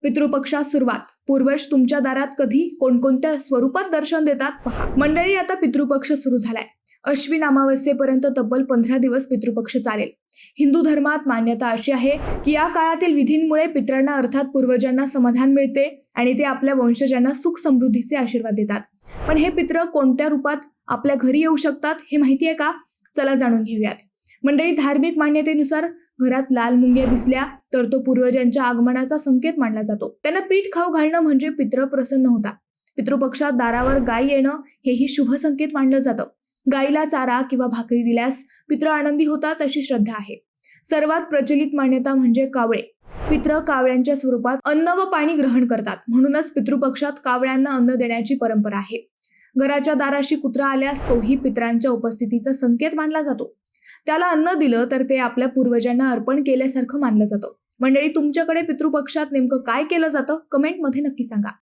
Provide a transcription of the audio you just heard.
पितृपक्षात सुरुवात. पूर्वज तुमच्या दारात कधी कोणकोणत्या स्वरूपात दर्शन देतात पहा. मंडळी, आता पितृपक्ष सुरू झालाय. अश्विन अमावस्येपर्यंत तब्बल 15 दिवस पितृपक्ष चालेल. हिंदू धर्मात मान्यता अशी आहे की या काळातील विधींमुळे पितरांना अर्थात पूर्वजांना समाधान मिळते आणि ते आपल्या वंशजांना सुख समृद्धीचे आशीर्वाद देतात. पण हे पितृ कोणत्या रूपात आपल्या घरी येऊ शकतात हे माहिती आहे का? चला जाणून घेऊयात. मंडळी, धार्मिक मान्यतेनुसार घरात लाल मुंग्या दिसल्या तर तो पूर्वजांच्या आगमनाचा संकेत मानला जातो. त्यांना पीठ खाऊ घालणं म्हणजे पितृ प्रसन्न होता. पितृपक्षात दारावर गाय येणं हेही शुभ संकेत मानलं जातं. गायीला चारा किंवा भाकरी दिल्यास पितृ आनंदी होतात अशी श्रद्धा आहे. सर्वात प्रचलित मान्यता म्हणजे कावळे. पितृ कावळ्यांच्या स्वरूपात अन्न व पाणी ग्रहण करतात. म्हणूनच पितृपक्षात कावळ्यांना अन्न देण्याची परंपरा आहे. घराच्या दाराशी कुत्रा आल्यास तोही पितरांच्या उपस्थितीचा संकेत मानला जातो. त्याला अन्न दिलं तर ते आपल्या पूर्वजांना अर्पण केल्यासारखं मानलं जातं. मंडळी, तुमच्याकडे पितृपक्षात नेमकं काय केलं जातं कमेंटमध्ये नक्की सांगा.